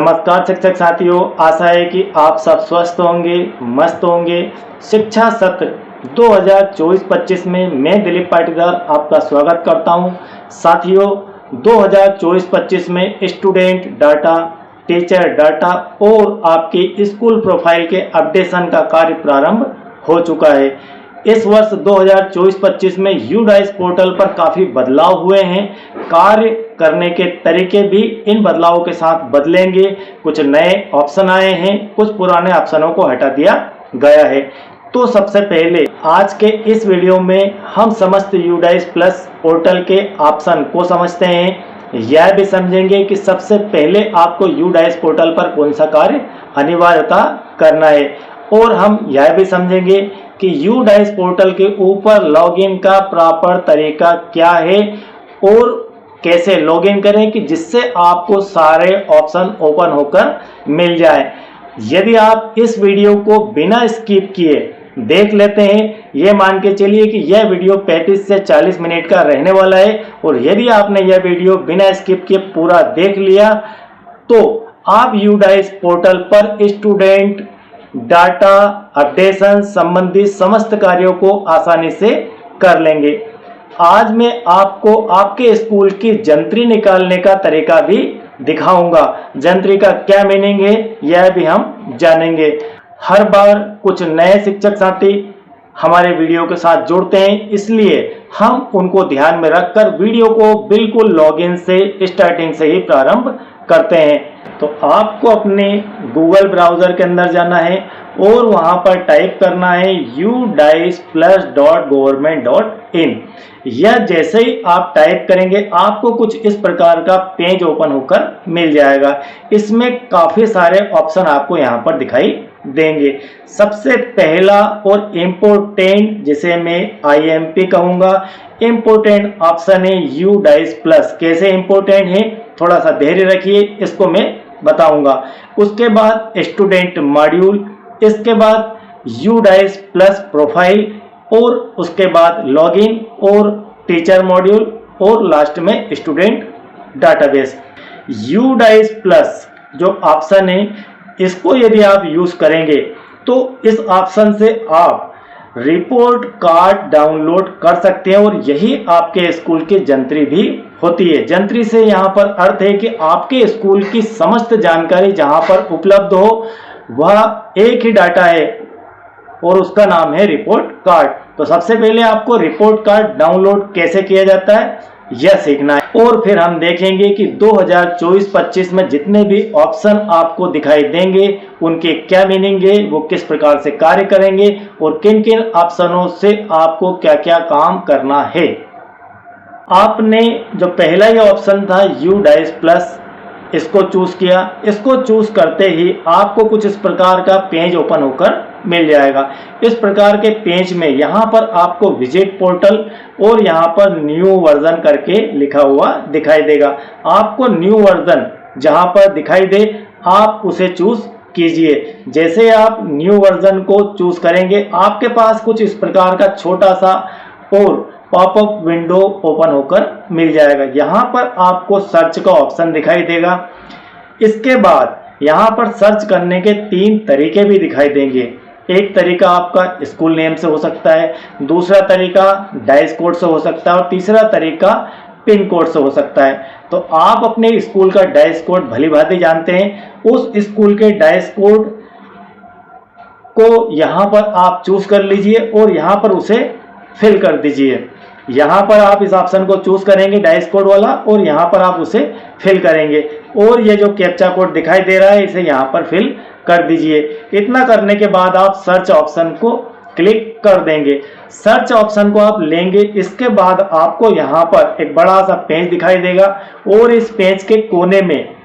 नमस्कार शिक्षक साथियों, आशा है कि आप सब स्वस्थ होंगे, मस्त होंगे। शिक्षा सत्र 2024-25 में मैं दिलीप पाटीदार आपका स्वागत करता हूं। साथियों, 2024-25 में स्टूडेंट डाटा, टीचर डाटा और आपके स्कूल प्रोफाइल के अपडेशन का कार्य प्रारंभ हो चुका है। इस वर्ष 2024-25 में यूडाइस पोर्टल पर काफ़ी बदलाव हुए हैं। कार्य करने के तरीके भी इन बदलावों के साथ बदलेंगे। कुछ नए ऑप्शन आए हैं, कुछ पुराने ऑप्शनों को हटा दिया गया है। तो सबसे पहले आज के इस वीडियो में हम समस्त यूडाइस प्लस पोर्टल के ऑप्शन को समझते हैं। यह भी समझेंगे कि सबसे पहले आपको यूडाइस पोर्टल पर कौन सा कार्य अनिवार्यता करना है, और हम यह भी समझेंगे कि यूडाइस पोर्टल के ऊपर लॉगिन का प्रॉपर तरीका क्या है और कैसे लॉगिन करें कि जिससे आपको सारे ऑप्शन ओपन होकर मिल जाए। यदि आप इस वीडियो को बिना स्किप किए देख लेते हैं, ये मान के चलिए कि यह वीडियो 35 से 40 मिनट का रहने वाला है, और यदि आपने यह वीडियो बिना स्किप किए पूरा देख लिया तो आप यूडाइस पोर्टल पर स्टूडेंट डाटा अपडेशन संबंधी समस्त कार्यों को आसानी से कर लेंगे। आज मैं आपको आपके स्कूल की जंत्री निकालने का तरीका भी दिखाऊंगा। जंत्री का क्या मीनिंग है यह भी हम जानेंगे। हर बार कुछ नए शिक्षक साथी हमारे वीडियो के साथ जुड़ते हैं, इसलिए हम उनको ध्यान में रखकर वीडियो को बिल्कुल लॉगिन से स्टार्टिंग से ही प्रारंभ करते हैं। तो आपको अपने गूगल ब्राउज़र के अंदर जाना है और वहाँ पर टाइप करना है udisplus.government.in। यह जैसे ही आप टाइप करेंगे आपको कुछ इस प्रकार का पेज ओपन होकर मिल जाएगा। इसमें काफ़ी सारे ऑप्शन आपको यहाँ पर दिखाई देंगे। सबसे पहला और इम्पोर्टेंट, जिसे मैं IMP कहूँगा, इम्पोर्टेंट ऑप्शन है यूडाइस प्लस। कैसे इम्पोर्टेंट है थोड़ा सा धैर्य रखिए, इसको मैं बताऊंगा। उसके बाद स्टूडेंट मॉड्यूल, इसके बाद यूडाइस प्लस प्रोफाइल, और उसके बाद लॉगिन और टीचर मॉड्यूल, और लास्ट में स्टूडेंट डाटाबेस। यूडाइस प्लस जो ऑप्शन है, इसको यदि आप यूज करेंगे तो इस ऑप्शन से आप रिपोर्ट कार्ड डाउनलोड कर सकते हैं, और यही आपके स्कूल की जंत्री भी होती है। जंत्री से यहाँ पर अर्थ है कि आपके स्कूल की समस्त जानकारी जहाँ पर उपलब्ध हो वह एक ही डाटा है, और उसका नाम है रिपोर्ट कार्ड। तो सबसे पहले आपको रिपोर्ट कार्ड डाउनलोड कैसे किया जाता है यह सीखना है, और फिर हम देखेंगे कि 2024-25 में जितने भी ऑप्शन आपको दिखाई देंगे उनके क्या मीनिंग है, वो किस प्रकार से कार्य करेंगे, और किन किन ऑप्शनों से आपको क्या क्या काम करना है। आपने जो पहला ही ऑप्शन था यूडाइस प्लस, इसको चूज किया। इसको चूज करते ही आपको कुछ इस प्रकार का पेज ओपन होकर मिल जाएगा। इस प्रकार के पेज में यहाँ पर आपको विजिट पोर्टल और यहाँ पर न्यू वर्जन करके लिखा हुआ दिखाई देगा। आपको न्यू वर्जन जहाँ पर दिखाई दे आप उसे चूज कीजिए। जैसे आप न्यू वर्जन को चूज करेंगे आपके पास कुछ इस प्रकार का छोटा सा और पॉपअप विंडो ओपन होकर मिल जाएगा। यहाँ पर आपको सर्च का ऑप्शन दिखाई देगा। इसके बाद यहाँ पर सर्च करने के 3 तरीके भी दिखाई देंगे। एक तरीका आपका स्कूल नेम से हो सकता है, दूसरा तरीका डाइस कोड से हो सकता है, और तीसरा तरीका पिन कोड से हो सकता है। तो आप अपने स्कूल का डाइस कोड भली भांति जानते हैं। उस स्कूल के डाइस कोड को यहाँ पर आप चूज कर लीजिए और यहाँ पर उसे फिल कर दीजिए। यहाँ पर आप इस ऑप्शन को चूज करेंगे डाइस कोड वाला, और यहाँ पर आप उसे फिल करेंगे, और ये जो कैप्चा कोड दिखाई दे रहा है इसे यहाँ पर फिल कर दीजिए। इतना करने के बाद आप सर्च ऑप्शन को क्लिक कर देंगे। सर्च ऑप्शन को आप लेंगे, इसके बाद आपको यहाँ पर एक बड़ा सा पेज दिखाई देगा, और इस पेज के कोने में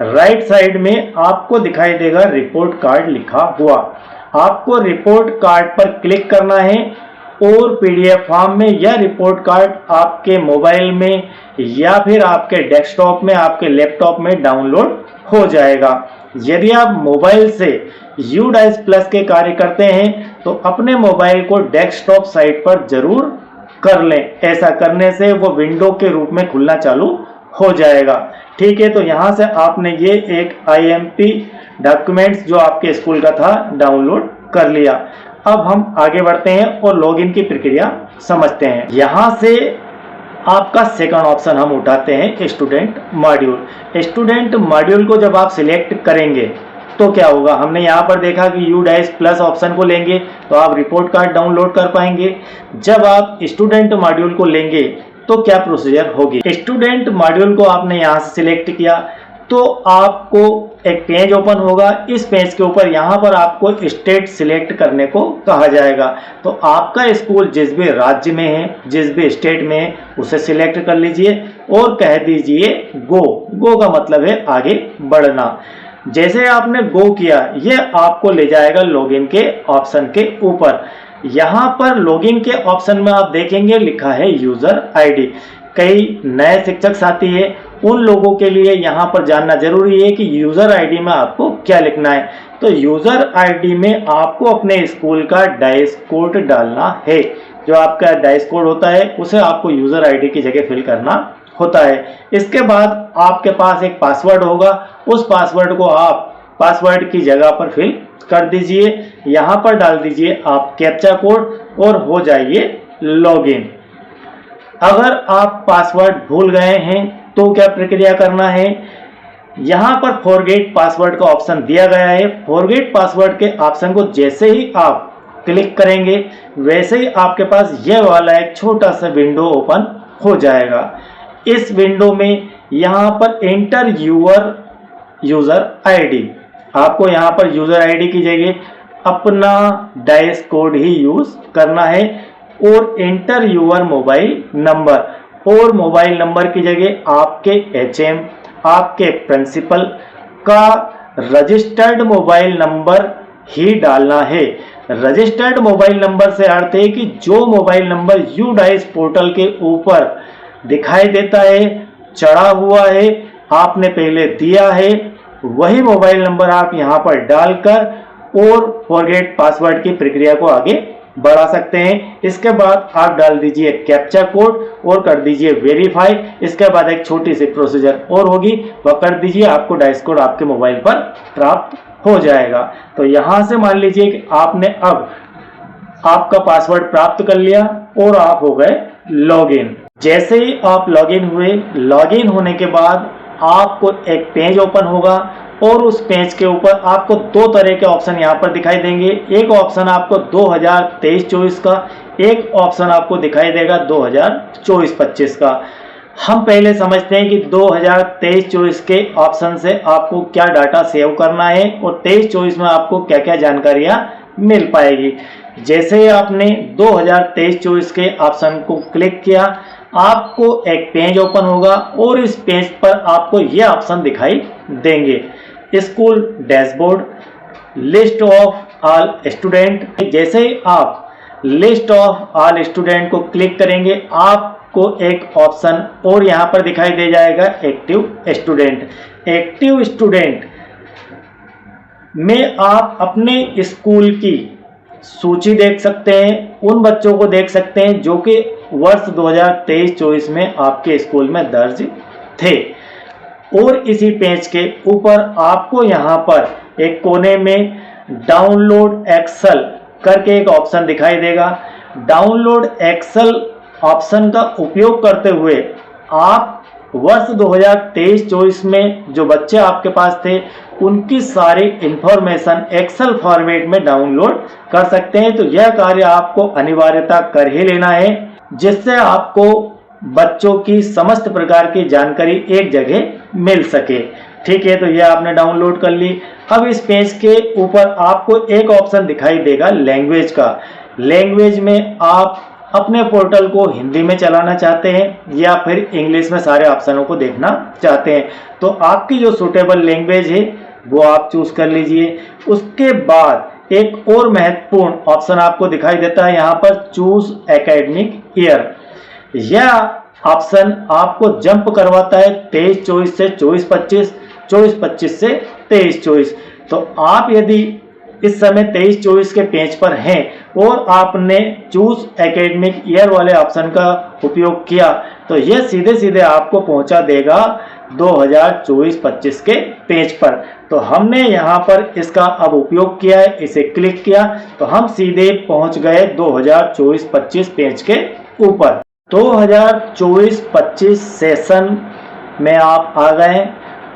राइट साइड में आपको दिखाई देगा रिपोर्ट कार्ड लिखा हुआ। आपको रिपोर्ट कार्ड पर क्लिक करना है, और PDF फॉर्म में यह रिपोर्ट कार्ड आपके मोबाइल में या फिर आपके डेस्कटॉप में, आपके लैपटॉप में डाउनलोड हो जाएगा। यदि आप मोबाइल से यूडाइस प्लस के कार्य करते हैं तो अपने मोबाइल को डेस्कटॉप साइट पर जरूर कर लें। ऐसा करने से वो विंडो के रूप में खुलना चालू हो जाएगा। ठीक है, तो यहाँ से आपने ये एक IMP डॉक्यूमेंट्स जो आपके स्कूल का था डाउनलोड कर लिया। अब हम आगे बढ़ते हैं और लॉगिन की प्रक्रिया समझते हैं। यहाँ से आपका सेकंड ऑप्शन हम उठाते हैं स्टूडेंट मॉड्यूल। स्टूडेंट मॉड्यूल को जब आप सिलेक्ट करेंगे तो क्या होगा, हमने यहाँ पर देखा कि U+ ऑप्शन को लेंगे तो आप रिपोर्ट कार्ड डाउनलोड कर पाएंगे। जब आप स्टूडेंट मॉड्यूल को लेंगे तो क्या प्रोसीजर होगी। स्टूडेंट मॉड्यूल को आपने यहाँ से सिलेक्ट किया तो आपको एक पेज ओपन होगा। इस पेज के ऊपर यहाँ पर आपको स्टेट सिलेक्ट करने को कहा जाएगा। तो आपका स्कूल जिस भी राज्य में है, जिस भी स्टेट में है, उसे सिलेक्ट कर लीजिए और कह दीजिए गो। गो का मतलब है आगे बढ़ना। जैसे आपने गो किया, ये आपको ले जाएगा लॉगिन के ऑप्शन के ऊपर। यहाँ पर लॉगिन के ऑप्शन में आप देखेंगे लिखा है यूजर ID। कई नए शिक्षक साथी है, उन लोगों के लिए यहाँ पर जानना जरूरी है कि यूजर ID में आपको क्या लिखना है। तो यूजर ID में आपको अपने स्कूल का डाइस कोड डालना है। जो आपका डाइस कोड होता है उसे आपको यूजर ID की जगह फिल करना होता है। इसके बाद आपके पास एक पासवर्ड होगा, उस पासवर्ड को आप पासवर्ड की जगह पर फिल कर दीजिए। यहाँ पर डाल दीजिए आप कैप्चा कोड और हो जाइए लॉगिन। अगर आप पासवर्ड भूल गए हैं तो क्या प्रक्रिया करना है, यहाँ पर फॉरगेट पासवर्ड का ऑप्शन दिया गया है। फॉरगेट पासवर्ड के ऑप्शन को जैसे ही आप क्लिक करेंगे वैसे ही आपके पास यह वाला एक छोटा सा विंडो ओपन हो जाएगा। इस विंडो में यहाँ पर एंटर यूर यूजर ID, आपको यहाँ पर यूजर ID की जगह अपना डाइस कोड ही यूज करना है और एंटर यूर मोबाइल नंबर, और मोबाइल नंबर की जगह आपके HM, आपके प्रिंसिपल का रजिस्टर्ड मोबाइल नंबर ही डालना है। रजिस्टर्ड मोबाइल नंबर से अर्थ है कि जो मोबाइल नंबर UDAIS पोर्टल के ऊपर दिखाई देता है, चढ़ा हुआ है, आपने पहले दिया है, वही मोबाइल नंबर आप यहाँ पर डालकर और फॉरगेट पासवर्ड की प्रक्रिया को आगे बढ़ा सकते हैं। इसके बाद आप डाल दीजिए कैप्चा कोड और कर दीजिए वेरीफाई। इसके बाद एक छोटी सी प्रोसीजर और होगी, वह कर दीजिए, आपको डाइस कोड आपके मोबाइल पर प्राप्त हो जाएगा। तो यहाँ से मान लीजिए कि आपने अब आपका पासवर्ड प्राप्त कर लिया और आप हो गए लॉगिन। जैसे ही आप लॉगिन हुए, लॉगिन होने के बाद आपको एक पेज ओपन होगा और उस पेज के ऊपर आपको दो तरह के ऑप्शन यहाँ पर दिखाई देंगे। एक ऑप्शन आपको 2023-24 का, एक ऑप्शन आपको दिखाई देगा 2024-25 का। हम पहले समझते हैं कि 2023-24 के ऑप्शन से आपको क्या डाटा सेव करना है और 23-24 में आपको क्या क्या जानकारियाँ मिल पाएगी। जैसे ही आपने 2023-24 के ऑप्शन को क्लिक किया, आपको एक पेज ओपन होगा और इस पेज पर आपको ये ऑप्शन दिखाई देंगे, school dashboard, list of all student. जैसे ही आप लिस्ट ऑफ ऑल स्टूडेंट को क्लिक करेंगे, आपको एक ऑप्शन और यहाँ पर दिखाई दे जाएगा एक्टिव स्टूडेंट। एक्टिव स्टूडेंट में आप अपने स्कूल की सूची देख सकते हैं, उन बच्चों को देख सकते हैं जो कि वर्ष 2023-24 में आपके स्कूल में दर्ज थे। और इसी पेज के ऊपर आपको यहाँ पर एक कोने में डाउनलोड एक्सेल करके एक ऑप्शन दिखाई देगा। डाउनलोड एक्सेल ऑप्शन का उपयोग करते हुए आप वर्ष 2023-24 में जो बच्चे आपके पास थे उनकी सारी इंफॉर्मेशन एक्सेल फॉर्मेट में डाउनलोड कर सकते हैं। तो यह कार्य आपको अनिवार्यता कर ही लेना है, जिससे आपको बच्चों की समस्त प्रकार की जानकारी एक जगह मिल सके। ठीक है, तो यह आपने डाउनलोड कर ली। अब इस पेज के ऊपर आपको एक ऑप्शन दिखाई देगा लैंग्वेज का। लैंग्वेज में आप अपने पोर्टल को हिंदी में चलाना चाहते हैं या फिर इंग्लिश में सारे ऑप्शनों को देखना चाहते हैं, तो आपकी जो सूटेबल लैंग्वेज है वो आप चूज कर लीजिए। उसके बाद एक और महत्वपूर्ण ऑप्शन आपको दिखाई देता है यहाँ पर, चूज एकेडमिक ईयर। यह ऑप्शन आपको जंप करवाता है 23-24 से 24-25, 24-25 से 23-24। तो आप यदि इस समय 23-24 के पेज पर हैं और आपने चूज एकेडमिक ईयर वाले ऑप्शन का उपयोग किया, तो ये सीधे सीधे आपको पहुंचा देगा 2024-25 के पेज पर। तो हमने यहाँ पर इसका अब उपयोग किया है, इसे क्लिक किया तो हम सीधे पहुंच गए 2024-25 पेज के ऊपर। 2024-25 सेशन में आप आ गए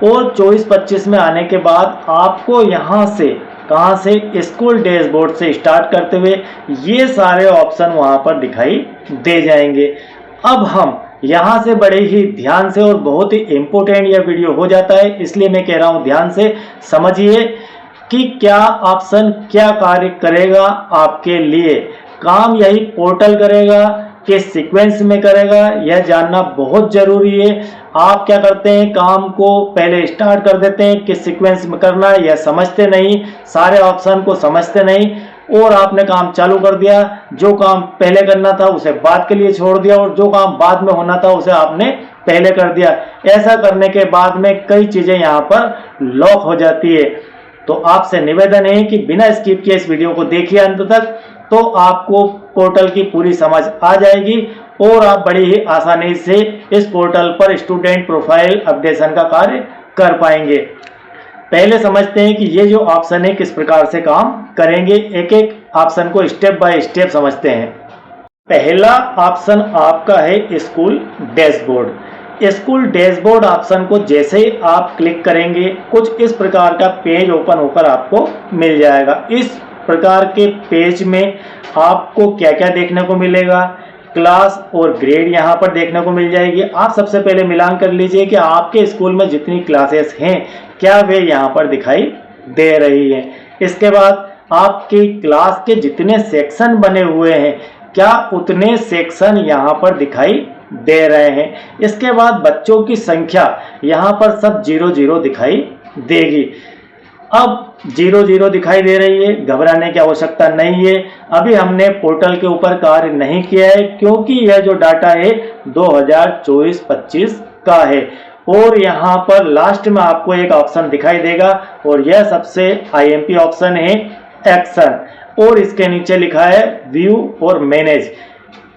और 24-25 में आने के बाद आपको यहाँ से कहाँ से स्कूल डैशबोर्ड से स्टार्ट करते हुए ये सारे ऑप्शन वहाँ पर दिखाई दे जाएंगे। अब हम यहाँ से बड़े ही ध्यान से, और बहुत ही इम्पोर्टेंट यह वीडियो हो जाता है इसलिए मैं कह रहा हूँ ध्यान से समझिए कि क्या ऑप्शन क्या कार्य करेगा आपके लिए। काम यही पोर्टल करेगा, किस सीक्वेंस में करेगा, यह जानना बहुत जरूरी है। आप क्या करते हैं, काम को पहले स्टार्ट कर देते हैं, किस सीक्वेंस में करना है यह समझते नहीं, सारे ऑप्शन को समझते नहीं और आपने काम चालू कर दिया। जो काम पहले करना था उसे बाद के लिए छोड़ दिया और जो काम बाद में होना था उसे आपने पहले कर दिया। ऐसा करने के बाद में कई चीजें यहाँ पर लॉक हो जाती है। तो आपसे निवेदन है कि बिना स्किप किए इस वीडियो को देखिए अंत तक, तो आपको पोर्टल की पूरी समझ आ जाएगी और आप बड़ी ही आसानी से इस पोर्टल पर स्टूडेंट प्रोफाइल अपडेशन का कार्य कर पाएंगे। पहले समझते हैं कि ये जो ऑप्शन है किस प्रकार से काम करेंगे। एक एक ऑप्शन को स्टेप बाय स्टेप समझते हैं। पहला ऑप्शन आपका है school dashboard. School dashboard option को जैसे ही आप क्लिक करेंगे कुछ इस प्रकार का पेज ओपन होकर आपको मिल जाएगा। इस प्रकार के पेज में आपको क्या क्या देखने को मिलेगा, क्लास और ग्रेड यहाँ पर देखने को मिल जाएगी। आप सबसे पहले मिलान कर लीजिए कि आपके स्कूल में जितनी क्लासेस हैं क्या वे यहाँ पर दिखाई दे रही हैं। इसके बाद आपकी क्लास के जितने सेक्शन बने हुए हैं क्या उतने सेक्शन यहाँ पर दिखाई दे रहे हैं। इसके बाद बच्चों की संख्या यहाँ पर सब 0 दिखाई देगी। अब 0 दिखाई दे रही है, घबराने की आवश्यकता नहीं है। अभी हमने पोर्टल के ऊपर कार्य नहीं किया है क्योंकि यह जो डाटा है 2024-25 का है। और यहाँ पर लास्ट में आपको एक ऑप्शन दिखाई देगा और यह सबसे IMP ऑप्शन है एक्शन, और इसके नीचे लिखा है व्यू और मैनेज।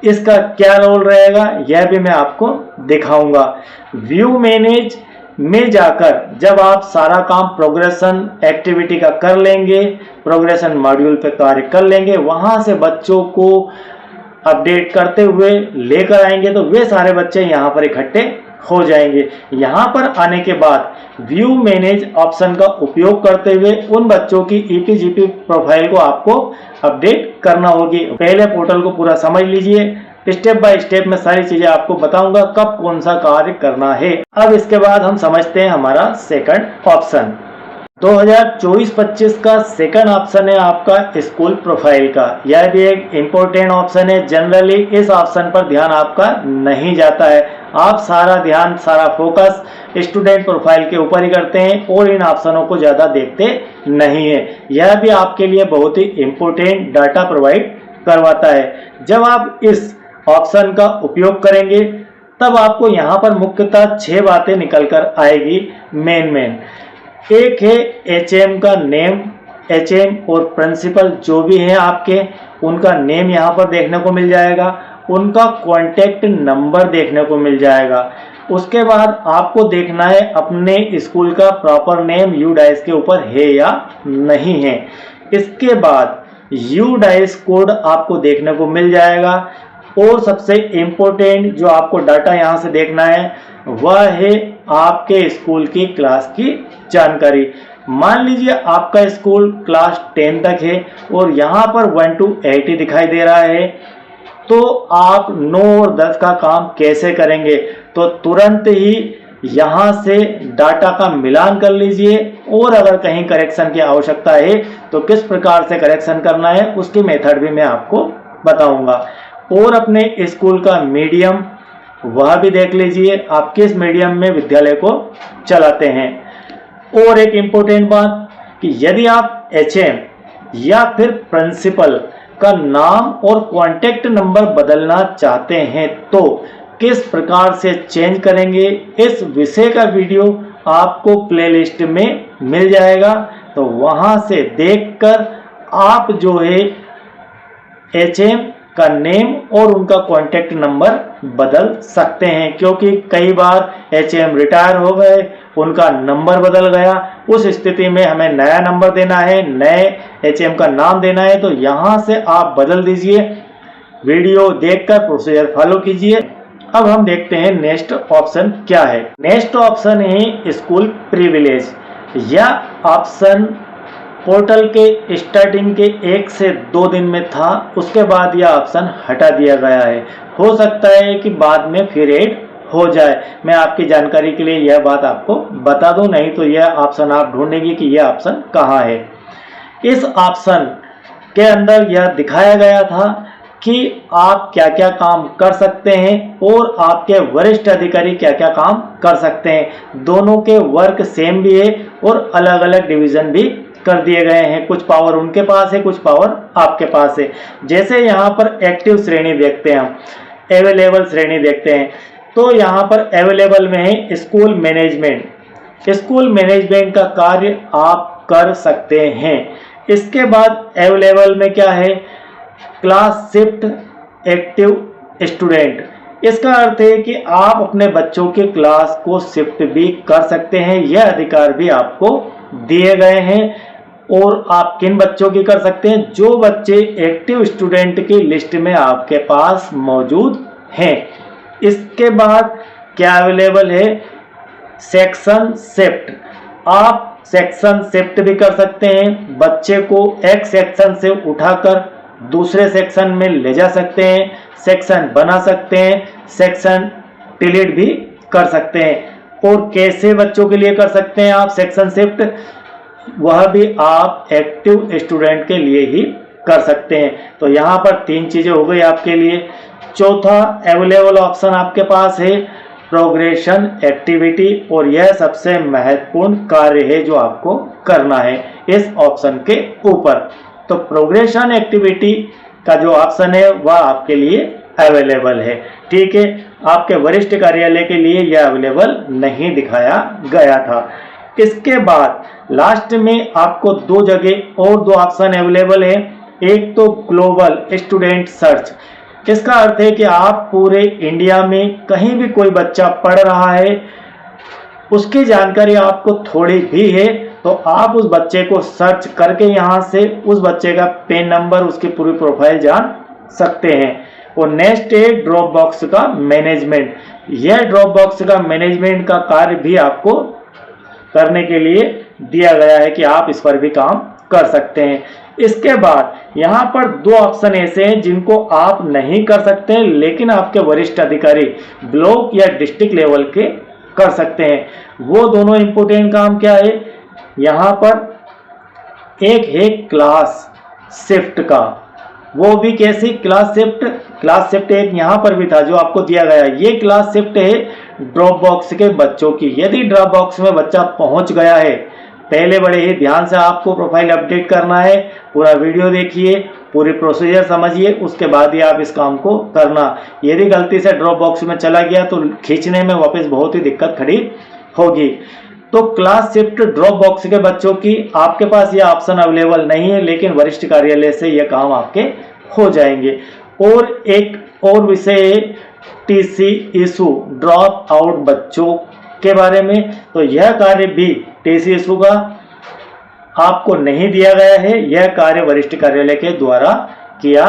इसका क्या रोल रहेगा यह भी मैं आपको दिखाऊंगा। व्यू मैनेज में जाकर जब आप सारा काम प्रोग्रेशन एक्टिविटी का कर लेंगे, प्रोग्रेशन मॉड्यूल पे कार्य कर लेंगे, वहां से बच्चों को अपडेट करते हुए लेकर आएंगे तो वे सारे बच्चे यहाँ पर इकट्ठे हो जाएंगे। यहाँ पर आने के बाद व्यू मैनेज ऑप्शन का उपयोग करते हुए उन बच्चों की EPGP प्रोफाइल को आपको अपडेट करना होगी। पहले पोर्टल को पूरा समझ लीजिए, स्टेप बाय स्टेप में सारी चीजें आपको बताऊंगा कब कौन सा कार्य करना है। अब इसके बाद हम समझते हैं हमारा सेकंड ऑप्शन। 2024-25 का सेकंड ऑप्शन है आपका स्कूल प्रोफाइल का। यह भी एक इम्पोर्टेंट ऑप्शन है। जनरली इस ऑप्शन पर ध्यान आपका नहीं जाता है, आप सारा ध्यान सारा फोकस स्टूडेंट प्रोफाइल के ऊपर ही करते हैं और इन ऑप्शनों को ज़्यादा देखते नहीं है। यह भी आपके लिए बहुत ही इम्पोर्टेंट डाटा प्रोवाइड करवाता है। जब आप इस ऑप्शन का उपयोग करेंगे तब आपको यहाँ पर मुख्यतः 6 बातें निकल कर आएगी मेन। एक है HM का नेम, HM और प्रिंसिपल जो भी हैं आपके उनका नेम यहाँ पर देखने को मिल जाएगा, उनका कॉन्टैक्ट नंबर देखने को मिल जाएगा। उसके बाद आपको देखना है अपने स्कूल का प्रॉपर नेम UDICE के ऊपर है या नहीं है। इसके बाद UDICE कोड आपको देखने को मिल जाएगा और सबसे इम्पोर्टेंट जो आपको डाटा यहाँ से देखना है वह है आपके स्कूल की क्लास की जानकारी। मान लीजिए आपका स्कूल क्लास 10 तक है और यहाँ पर 1 to 80 दिखाई दे रहा है, तो आप 9 और 10 का काम कैसे करेंगे? तो तुरंत ही यहाँ से डाटा का मिलान कर लीजिए और अगर कहीं करेक्शन की आवश्यकता है तो किस प्रकार से करेक्शन करना है उसकी मेथड भी मैं आपको बताऊंगा। और अपने स्कूल का मीडियम वह भी देख लीजिए, आप किस मीडियम में विद्यालय को चलाते हैं। और एक इम्पोर्टेंट बात कि यदि आप HM या फिर प्रिंसिपल का नाम और कॉन्टैक्ट नंबर बदलना चाहते हैं तो किस प्रकार से चेंज करेंगे, इस विषय का वीडियो आपको प्लेलिस्ट में मिल जाएगा। तो वहां से देखकर आप जो है HM का नेम और उनका कॉन्टैक्ट नंबर बदल सकते हैं, क्योंकि कई बार एचएम रिटायर हो गए, उनका नंबर बदल गया, उस स्थिति में हमें नया नंबर देना है, नए एचएम का नाम देना है, तो यहाँ से आप बदल दीजिए। वीडियो देखकर प्रोसीजर फॉलो कीजिए। अब हम देखते हैं नेक्स्ट ऑप्शन क्या है। नेक्स्ट ऑप्शन है स्कूल प्रिविलेज। यह ऑप्शन पोर्टल के स्टार्टिंग के 1 से 2 दिन में था, उसके बाद यह ऑप्शन हटा दिया गया है। हो सकता है कि बाद में फिर ऐड हो जाए। मैं आपकी जानकारी के लिए यह बात आपको बता दूं, नहीं तो यह ऑप्शन आप ढूंढेंगे कि यह ऑप्शन कहाँ है। इस ऑप्शन के अंदर यह दिखाया गया था कि आप क्या क्या काम कर सकते हैं और आपके वरिष्ठ अधिकारी क्या क्या काम कर सकते हैं। दोनों के वर्क सेम भी है और अलग अलग डिवीजन भी कर दिए गए हैं। कुछ पावर उनके पास है, कुछ पावर आपके पास है। जैसे यहाँ पर एक्टिव श्रेणी देखते हैं, हम अवेलेबल श्रेणी देखते हैं, तो यहाँ पर अवेलेबल में है स्कूल मैनेजमेंट। स्कूल मैनेजमेंट का कार्य आप कर सकते हैं। इसके बाद अवेलेबल में क्या है, क्लास शिफ्ट एक्टिव स्टूडेंट। इसका अर्थ है कि आप अपने बच्चों के क्लास को शिफ्ट भी कर सकते हैं। यह अधिकार भी आपको दिए गए हैं। और आप किन बच्चों की कर सकते हैं, जो बच्चे एक्टिव स्टूडेंट की लिस्ट में आपके पास मौजूद हैं। इसके बाद क्या अवेलेबल है, सेक्शन शिफ्ट। आप सेक्शन शिफ्ट भी कर सकते हैं। बच्चे को एक सेक्शन से उठाकर दूसरे सेक्शन में ले जा सकते हैं, सेक्शन बना सकते हैं, सेक्शन डिलीट भी कर सकते हैं। और कैसे बच्चों के लिए कर सकते हैं आप सेक्शन शिफ्ट, वह भी आप एक्टिव स्टूडेंट के लिए ही कर सकते हैं। तो यहाँ पर 3 चीजें हो गई आपके लिए। चौथा अवेलेबल ऑप्शन आपके पास है प्रोग्रेशन एक्टिविटी, और यह सबसे महत्वपूर्ण कार्य है जो आपको करना है इस ऑप्शन के ऊपर। तो प्रोग्रेशन एक्टिविटी का जो ऑप्शन है वह आपके लिए अवेलेबल है। ठीक है, आपके वरिष्ठ कार्यालय के लिए यह अवेलेबल नहीं दिखाया गया था। इसके बाद लास्ट में आपको 2 जगह और 2 ऑप्शन अवेलेबल है। एक तो ग्लोबल स्टूडेंट सर्च। इसका अर्थ है कि आप पूरे इंडिया में कहीं भी कोई बच्चा पढ़ रहा है, उसकी जानकारी आपको थोड़ी भी है, तो आप उस बच्चे को सर्च करके यहाँ से उस बच्चे का पेन नंबर, उसकी पूरी प्रोफाइल जान सकते हैं। और नेक्स्ट है ड्रॉप बॉक्स का मैनेजमेंट। यह ड्रॉप बॉक्स का मैनेजमेंट का कार्य भी आपको करने के लिए दिया गया है कि आप इस पर भी काम कर सकते हैं। इसके बाद यहाँ पर 2 ऑप्शन ऐसे हैं जिनको आप नहीं कर सकते हैं, लेकिन आपके वरिष्ठ अधिकारी ब्लॉक या डिस्ट्रिक्ट लेवल के कर सकते हैं। वो दोनों इंपोर्टेंट काम क्या है, यहाँ पर एक है क्लास शिफ्ट का। वो भी कैसी क्लास शिफ्ट एक यहाँ पर भी था जो आपको दिया गया। ये क्लास शिफ्ट है ड्रॉप बॉक्स के बच्चों की। यदि ड्रॉप बॉक्स में बच्चा पहुंच गया है, पहले बड़े ही ध्यान से आपको प्रोफाइल अपडेट करना है। पूरा वीडियो देखिए, पूरी प्रोसीजर समझिए, उसके बाद ही आप इस काम को करना। यदि गलती से ड्रॉप बॉक्स में चला गया तो खींचने में वापस बहुत ही दिक्कत खड़ी होगी। तो क्लास शिफ्ट ड्रॉप बॉक्स के बच्चों की आपके पास ये ऑप्शन अवेलेबल नहीं है, लेकिन वरिष्ठ कार्यालय से ये काम आपके हो जाएंगे। और एक और विषय है टीसी इशू ड्रॉप आउट बच्चों के बारे में। तो यह कार्य भी टीसी इशू का आपको नहीं दिया गया है, यह कार्य वरिष्ठ कार्यालय के द्वारा किया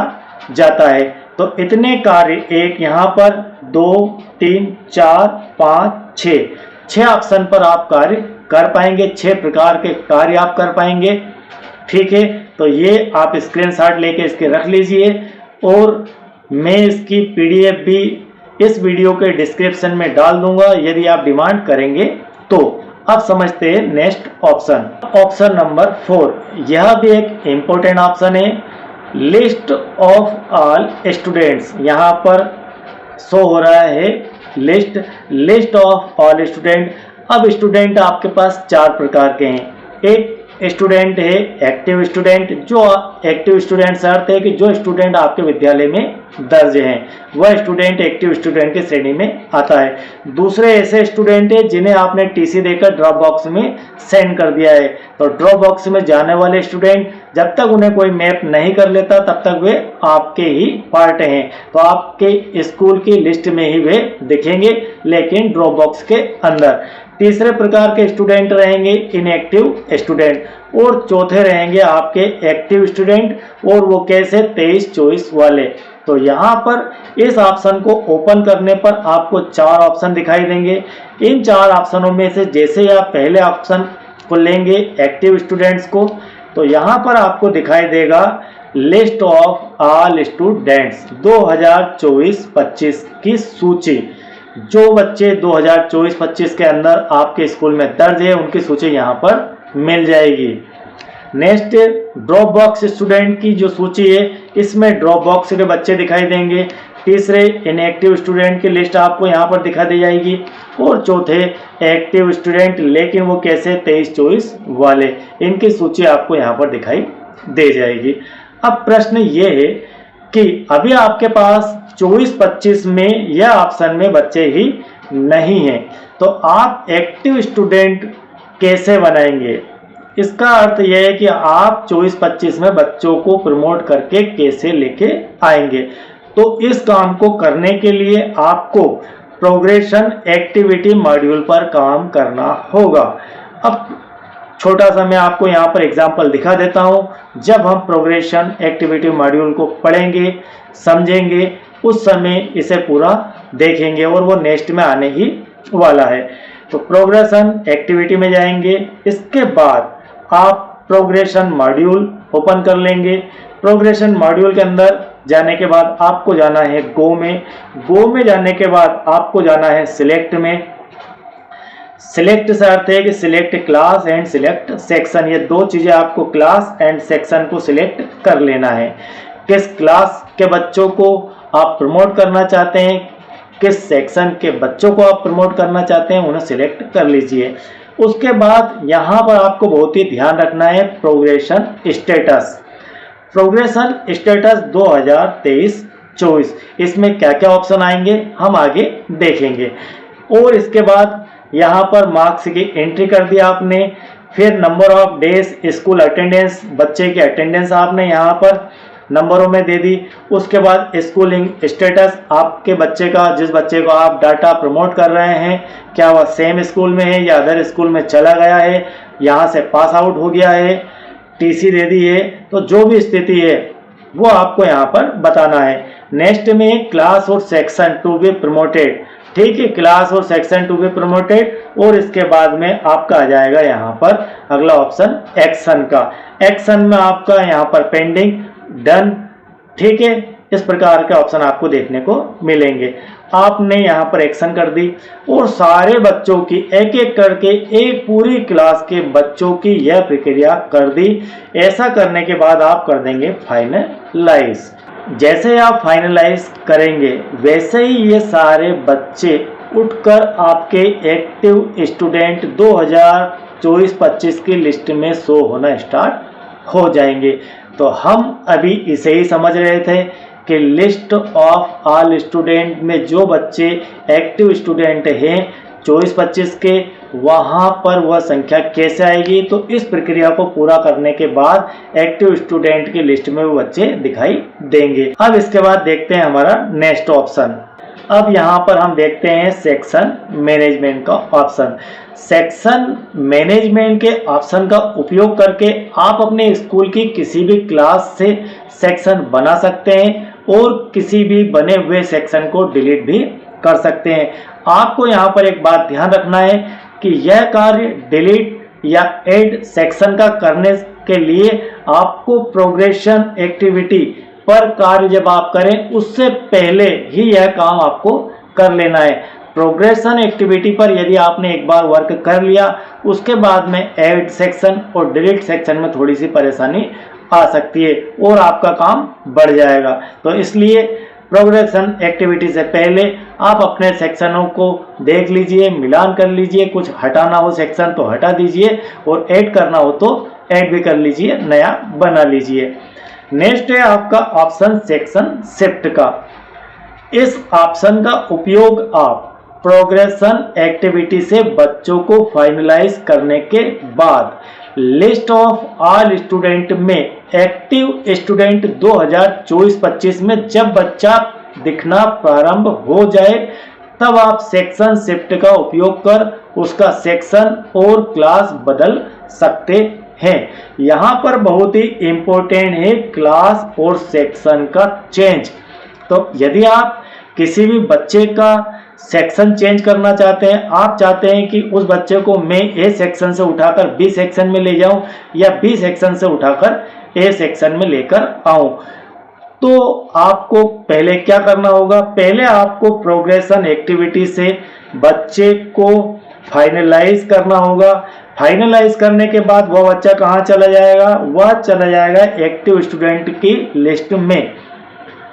जाता है। तो इतने कार्य, एक यहाँ पर 2 3 4 5 6 ऑप्शन पर आप कार्य कर पाएंगे। 6 प्रकार के कार्य आप कर पाएंगे। ठीक है, तो ये आप स्क्रीनशॉट लेके इसके रख लीजिए, और मैं इसकी पीडीएफ भी इस वीडियो के डिस्क्रिप्शन में डाल दूंगा यदि आप डिमांड करेंगे तो। अब समझते हैं नेक्स्ट ऑप्शन, ऑप्शन नंबर 4। यह भी एक इम्पोर्टेंट ऑप्शन है, लिस्ट ऑफ ऑल स्टूडेंट्स। यहाँ पर शो हो रहा है लिस्ट ऑफ ऑल स्टूडेंट। अब स्टूडेंट आपके पास 4 प्रकार के हैं। एक स्टूडेंट है एक्टिव स्टूडेंट। जो एक्टिव स्टूडेंट से अर्थ है कि जो स्टूडेंट आपके विद्यालय में दर्ज हैं, वह स्टूडेंट एक्टिव स्टूडेंट की श्रेणी में आता है। दूसरे ऐसे स्टूडेंट हैं जिन्हें आपने टीसी देकर ड्रॉप बॉक्स में सेंड कर दिया है, तो ड्रॉप बॉक्स में जाने वाले स्टूडेंट जब तक उन्हें कोई मैप नहीं कर लेता तब तक वे आपके ही पार्ट हैं, तो आपके स्कूल की लिस्ट में ही वे दिखेंगे, लेकिन ड्रॉप बॉक्स के अंदर। तीसरे प्रकार के स्टूडेंट रहेंगे इनएक्टिव स्टूडेंट, और चौथे रहेंगे आपके एक्टिव स्टूडेंट, और वो कैसे 23-24 वाले। तो यहाँ पर इस ऑप्शन को ओपन करने पर आपको 4 ऑप्शन दिखाई देंगे। इन 4 ऑप्शनों में से जैसे ही आप पहले ऑप्शन को लेंगे एक्टिव स्टूडेंट्स को, तो यहाँ पर आपको दिखाई देगा लिस्ट ऑफ ऑल स्टूडेंट्स 2024-25 की सूची। जो बच्चे 2024-25 के अंदर आपके स्कूल में दर्ज है उनकी सूची यहाँ पर मिल जाएगी। नेक्स्ट, ड्रॉप बॉक्स स्टूडेंट की जो सूची है इसमें ड्रॉप बॉक्स के बच्चे दिखाई देंगे। तीसरे, इनएक्टिव स्टूडेंट की लिस्ट आपको यहाँ पर दिखा दी जाएगी, और चौथे एक्टिव स्टूडेंट, लेकिन वो कैसे 23-24 वाले, इनकी सूची आपको यहाँ पर दिखाई दे जाएगी। अब प्रश्न ये है कि अभी आपके पास 24-25 में यह ऑप्शन में बच्चे ही नहीं हैं, तो आप एक्टिव स्टूडेंट कैसे बनाएंगे? इसका अर्थ यह है कि आप 24-25 में बच्चों को प्रमोट करके कैसे लेके आएंगे। तो इस काम को करने के लिए आपको प्रोग्रेशन एक्टिविटी मॉड्यूल पर काम करना होगा। अब छोटा सा मैं आपको यहाँ पर एग्जाम्पल दिखा देता हूँ। जब हम प्रोग्रेशन एक्टिविटी मॉड्यूल को पढ़ेंगे, समझेंगे, उस समय इसे पूरा देखेंगे, और वो नेक्स्ट में आने ही वाला है। तो प्रोग्रेशन एक्टिविटी में जाएंगे, इसके बाद आप प्रोग्रेशन मॉड्यूल ओपन कर लेंगे। प्रोग्रेशन मॉड्यूल के अंदर जाने के बाद आपको जाना है गो में। गो में जाने के बाद आपको जाना है सिलेक्ट में। सिलेक्ट से अर्थ है कि select class and select section, ये 2 चीजें आपको क्लास एंड सेक्शन को सिलेक्ट कर लेना है। किस क्लास के बच्चों को आप प्रमोट करना चाहते हैं, किस सेक्शन के बच्चों को आप प्रमोट करना चाहते हैं, उन्हें सिलेक्ट कर लीजिए। उसके बाद यहाँ पर आपको बहुत ही ध्यान रखना है प्रोग्रेशन स्टेटस। प्रोग्रेशन स्टेटस 2023-24, इसमें क्या क्या ऑप्शन आएंगे हम आगे देखेंगे। और इसके बाद यहाँ पर मार्क्स की एंट्री कर दी आपने, फिर number of days school attendance, बच्चे की अटेंडेंस आपने यहाँ पर नंबरों में दे दी। उसके बाद स्कूलिंग स्टेटस, आपके बच्चे का, जिस बच्चे को आप डाटा प्रमोट कर रहे हैं, क्या वह सेम स्कूल में है या अदर स्कूल में चला गया है, यहाँ से पास आउट हो गया है, टीसी दे दी है, तो जो भी स्थिति है वो आपको यहाँ पर बताना है। नेक्स्ट में क्लास और सेक्शन टू बी प्रमोटेड, ठीक है, क्लास और सेक्शन टू बी प्रमोटेड। और इसके बाद में आपका आ जाएगा यहाँ पर अगला ऑप्शन एक्शन का। एक्शन में आपका यहाँ पर पेंडिंग, डन, ठीक है, इस प्रकार के ऑप्शन आपको देखने को मिलेंगे। आपने यहाँ पर एक्शन कर दी और सारे बच्चों की एक एक करके एक पूरी क्लास के बच्चों की यह प्रक्रिया कर दी। ऐसा करने के बाद आप कर देंगे फाइनलाइज। जैसे आप फाइनलाइज करेंगे वैसे ही ये सारे बच्चे उठकर आपके एक्टिव स्टूडेंट 2024-25 की लिस्ट में शो होना स्टार्ट हो जाएंगे। तो हम अभी इसे ही समझ रहे थे कि लिस्ट ऑफ ऑल स्टूडेंट में जो बच्चे एक्टिव स्टूडेंट हैं 24-25 के, वहाँ पर वह संख्या कैसे आएगी। तो इस प्रक्रिया को पूरा करने के बाद एक्टिव स्टूडेंट की लिस्ट में वो बच्चे दिखाई देंगे। अब इसके बाद देखते हैं हमारा नेक्स्ट ऑप्शन। अब यहाँ पर हम देखते हैं सेक्शन मैनेजमेंट का ऑप्शन। सेक्शन मैनेजमेंट के ऑप्शन का उपयोग करके आप अपने स्कूल की किसी भी क्लास से सेक्शन बना सकते हैं और किसी भी बने हुए सेक्शन को डिलीट भी कर सकते हैं। आपको यहाँ पर एक बात ध्यान रखना है कि यह कार्य डिलीट या ऐड सेक्शन का करने के लिए आपको प्रोग्रेशन एक्टिविटी पर कार्य जब आप करें उससे पहले ही यह काम आपको कर लेना है। प्रोग्रेशन एक्टिविटी पर यदि आपने एक बार वर्क कर लिया, उसके बाद में ऐड सेक्शन और डिलीट सेक्शन में थोड़ी सी परेशानी आ सकती है और आपका काम बढ़ जाएगा। तो इसलिए प्रोग्रेशन एक्टिविटी से पहले आप अपने सेक्शनों को देख लीजिए, मिलान कर लीजिए, कुछ हटाना हो सेक्शन तो हटा दीजिए और ऐड करना हो तो ऐड भी कर लीजिए, नया बना लीजिए। नेक्स्ट है आपका ऑप्शन सेक्शन शिफ्ट का। इस ऑप्शन का उपयोग आप प्रोग्रेशन एक्टिविटी से बच्चों को फाइनलाइज करने के बाद लिस्ट ऑफ ऑल स्टूडेंट में एक्टिव स्टूडेंट 2024-25 में जब बच्चा दिखना प्रारंभ हो जाए तब आप सेक्शन शिफ्ट का उपयोग कर उसका सेक्शन और क्लास बदल सकते हैं। यहाँ पर बहुत ही इंपॉर्टेंट है क्लास और सेक्शन का चेंज। तो यदि आप किसी भी बच्चे का सेक्शन चेंज करना चाहते हैं, आप चाहते हैं कि उस बच्चे को मैं ए सेक्शन से उठाकर बी सेक्शन में ले जाऊं या बी सेक्शन से उठाकर ए सेक्शन में लेकर आऊं, तो आपको पहले क्या करना होगा? पहले आपको प्रोग्रेशन एक्टिविटी से बच्चे को फाइनलाइज करना होगा। फाइनलाइज करने के बाद वह बच्चा कहाँ चला जाएगा? वह चला जाएगा एक्टिव स्टूडेंट की लिस्ट में,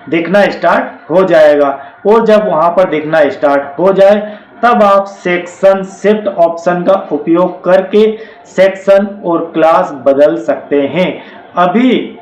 दिखना स्टार्ट हो जाएगा। और जब वहां पर दिखना स्टार्ट हो जाए तब आप सेक्शन शिफ्ट ऑप्शन का उपयोग करके सेक्शन और क्लास बदल सकते हैं। अभी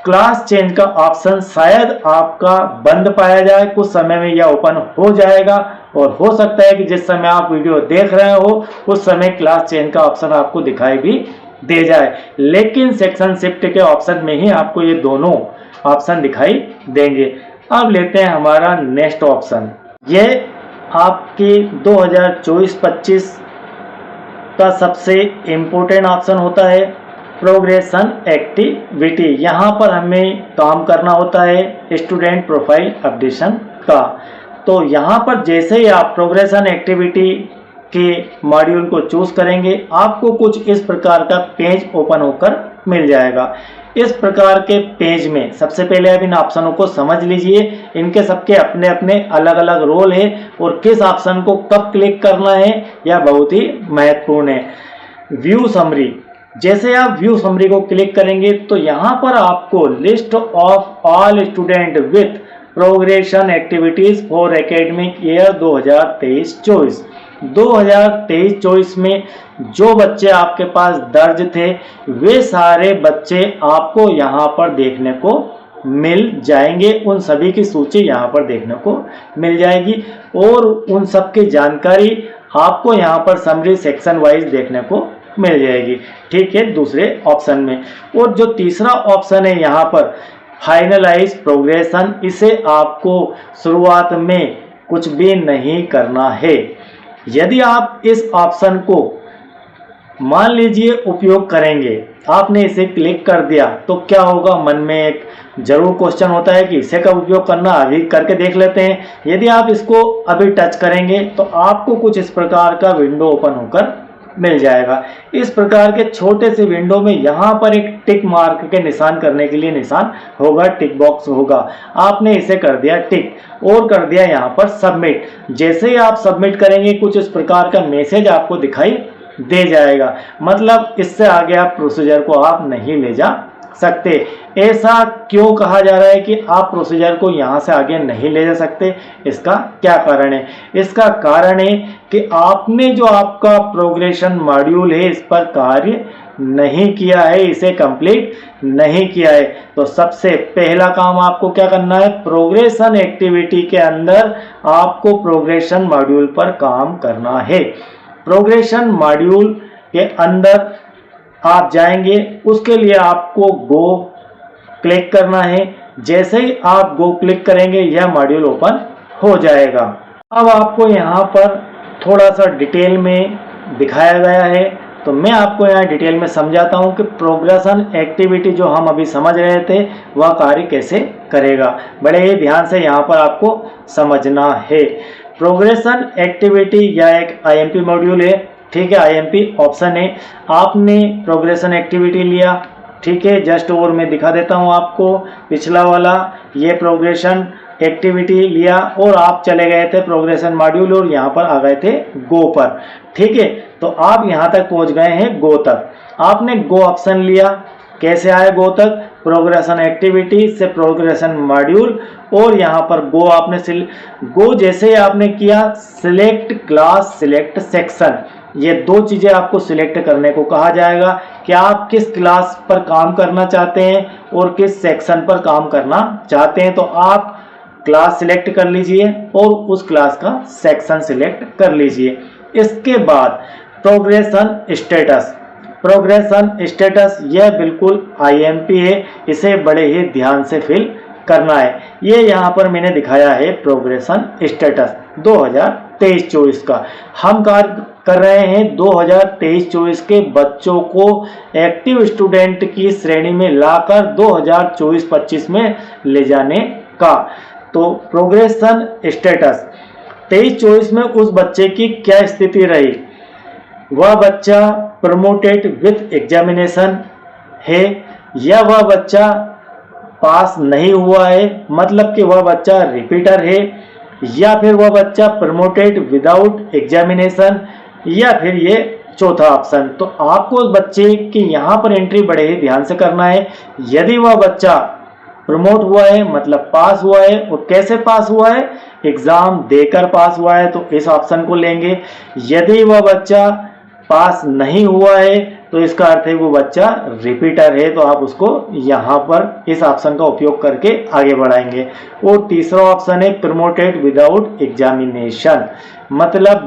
क्लास चेंज का ऑप्शन शायद आपका बंद पाया जाए, कुछ समय में यह ओपन हो जाएगा और हो सकता है कि जिस समय आप वीडियो देख रहे हो उस समय क्लास चेंज का ऑप्शन आपको दिखाई भी दे जाए, लेकिन सेक्शन शिफ्ट के ऑप्शन में ही आपको ये दोनों ऑप्शन दिखाई देंगे। अब लेते हैं हमारा नेक्स्ट ऑप्शन। ये आपके 2024-25 का सबसे इम्पोर्टेंट ऑप्शन होता है प्रोग्रेशन एक्टिविटी। यहाँ पर हमें काम करना होता है स्टूडेंट प्रोफाइल अपडेशन का। तो यहाँ पर जैसे ही आप प्रोग्रेशन एक्टिविटी के मॉड्यूल को चूज करेंगे आपको कुछ इस प्रकार का पेज ओपन होकर मिल जाएगा। इस प्रकार के पेज में सबसे पहले आप इन ऑप्शनों को समझ लीजिए, इनके सबके अपने अपने अलग अलग रोल है और किस ऑप्शन को कब क्लिक करना है यह बहुत ही महत्वपूर्ण है। व्यू समरी, जैसे आप व्यू समरी को क्लिक करेंगे तो यहाँ पर आपको list of all student with progression activities for academic year 2023-24 में जो बच्चे आपके पास दर्ज थे वे सारे बच्चे आपको यहाँ पर देखने को मिल जाएंगे। उन सभी की सूची यहाँ पर देखने को मिल जाएगी और उन सब की जानकारी आपको यहाँ पर समरी सेक्शन वाइज देखने को मिल जाएगी। ठीक है, दूसरे ऑप्शन में। और जो तीसरा ऑप्शन है यहाँ पर फाइनलाइज प्रोग्रेशन, इसे आपको शुरुआत में कुछ भी नहीं करना है। यदि आप इस ऑप्शन को मान लीजिए उपयोग करेंगे, आपने इसे क्लिक कर दिया तो क्या होगा? मन में एक जरूर क्वेश्चन होता है कि इसे कब उपयोग करना, अभी करके देख लेते हैं। यदि आप इसको अभी टच करेंगे तो आपको कुछ इस प्रकार का विंडो ओपन होकर मिल जाएगा। इस प्रकार के छोटे से विंडो में यहाँ पर एक टिक मार्क के निशान करने के लिए निशान होगा, टिक बॉक्स होगा। आपने इसे कर दिया टिक और कर दिया यहाँ पर सबमिट। जैसे ही आप सबमिट करेंगे कुछ इस प्रकार का मैसेज आपको दिखाई दे जाएगा, मतलब इससे आगे आप प्रोसीजर को आप नहीं ले जा सकते। ऐसा क्यों कहा जा रहा है कि आप प्रोसीजर को यहाँ से आगे नहीं ले जा सकते? इसका क्या कारण है? इसका कारण है कि आपने जो आपका प्रोग्रेशन मॉड्यूल है इस पर कार्य नहीं किया है, इसे कंप्लीट नहीं किया है। तो सबसे पहला काम आपको क्या करना है? प्रोग्रेशन एक्टिविटी के अंदर आपको प्रोग्रेशन मॉड्यूल पर काम करना है। प्रोग्रेशन मॉड्यूल के अंदर आप जाएंगे, उसके लिए आपको गो क्लिक करना है। जैसे ही आप गो क्लिक करेंगे यह मॉड्यूल ओपन हो जाएगा। अब आपको यहाँ पर थोड़ा सा डिटेल में दिखाया गया है, तो मैं आपको यहाँ डिटेल में समझाता हूँ कि प्रोग्रेशन एक्टिविटी जो हम अभी समझ रहे थे वह कार्य कैसे करेगा। बड़े ही ध्यान से यहाँ पर आपको समझना है। प्रोग्रेशन एक्टिविटी या एक आईएमपी मॉड्यूल है, ठीक है, आईएमपी ऑप्शन है। आपने प्रोग्रेशन एक्टिविटी लिया, ठीक है, जस्ट और मैं दिखा देता हूँ आपको। पिछला वाला ये प्रोग्रेशन एक्टिविटी लिया और आप चले गए थे प्रोग्रेशन मॉड्यूल और यहाँ पर आ गए थे गो पर, ठीक है। तो आप यहाँ तक पहुँच गए हैं गो तक। आपने गो ऑप्शन लिया, कैसे आए गो तक? प्रोग्रेशन एक्टिविटी से प्रोग्रेशन मॉड्यूल और यहाँ पर गो आपने गो जैसे ही आपने किया सिलेक्ट क्लास सिलेक्ट सेक्शन, ये दो चीज़ें आपको सिलेक्ट करने को कहा जाएगा कि आप किस क्लास पर काम करना चाहते हैं और किस सेक्शन पर काम करना चाहते हैं। तो आप क्लास सिलेक्ट कर लीजिए और उस क्लास का सेक्शन सिलेक्ट कर लीजिए। इसके बाद प्रोग्रेशन स्टेटस, प्रोग्रेशन स्टेटस यह बिल्कुल आईएमपी है, इसे बड़े ही ध्यान से फिल करना है। ये यहाँ पर मैंने दिखाया है प्रोग्रेशन स्टेटस 2023-24 का। हम कार्य कर रहे हैं 2023-24 के बच्चों को एक्टिव स्टूडेंट की श्रेणी में लाकर 2024-25 में ले जाने का। तो प्रोग्रेशन स्टेटस 23-24 में उस बच्चे की क्या स्थिति रही, वह बच्चा प्रमोटेड विथ एग्जामिनेशन है या वह बच्चा पास नहीं हुआ है, मतलब कि वह बच्चा रिपीटर है, या फिर वह बच्चा प्रमोटेड विदाउट एग्जामिनेशन, या फिर ये चौथा ऑप्शन। तो आपको उस बच्चे की यहाँ पर एंट्री बड़े ही ध्यान से करना है। यदि वह बच्चा प्रमोट हुआ है मतलब पास हुआ है, और कैसे पास हुआ है, एग्जाम देकर पास हुआ है, तो इस ऑप्शन को लेंगे। यदि वह बच्चा पास नहीं हुआ है तो इसका अर्थ है वो बच्चा रिपीटर है, तो आप उसको यहाँ पर इस ऑप्शन का उपयोग करके आगे बढ़ाएंगे। और तीसरा ऑप्शन है प्रमोटेड विदाउट एग्जामिनेशन, मतलब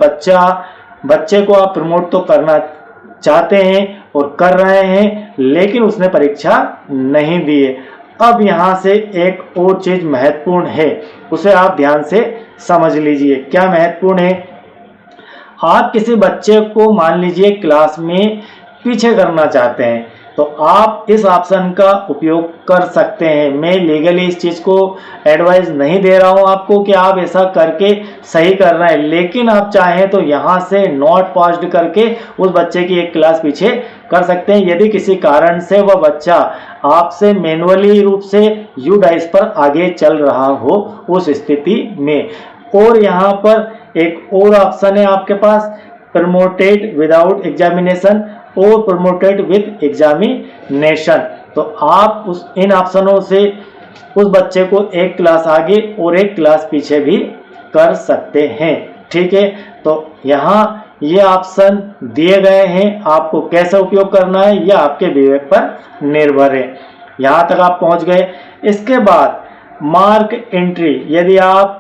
बच्चे को आप प्रमोट तो करना चाहते हैं और कर रहे हैं, लेकिन उसने परीक्षा नहीं दी है। अब यहाँ से एक और चीज महत्वपूर्ण है, उसे आप ध्यान से समझ लीजिए। क्या महत्वपूर्ण है, आप किसी बच्चे को मान लीजिए क्लास में पीछे करना चाहते हैं, तो आप इस ऑप्शन का उपयोग कर सकते हैं। मैं लीगली इस चीज़ को एडवाइस नहीं दे रहा हूं आपको कि आप ऐसा करके सही कर रहे हैं, लेकिन आप चाहें तो यहां से नॉट पास्ड करके उस बच्चे की एक क्लास पीछे कर सकते हैं, यदि किसी कारण से वह बच्चा आपसे मैनुअली रूप से यू डाइस पर आगे चल रहा हो उस स्थिति में। और यहाँ पर एक और ऑप्शन है आपके पास, प्रमोटेड विदाउट एग्जामिनेशन और प्रमोटेड विद एग्जामिनेशन। तो आप इन ऑप्शनों से उस बच्चे को एक क्लास आगे और एक क्लास पीछे भी कर सकते हैं। ठीक है, तो यहाँ ये ऑप्शन दिए गए हैं, आपको कैसे उपयोग करना है यह आपके विवेक पर निर्भर है। यहाँ तक आप पहुँच गए। इसके बाद मार्क एंट्री, यदि आप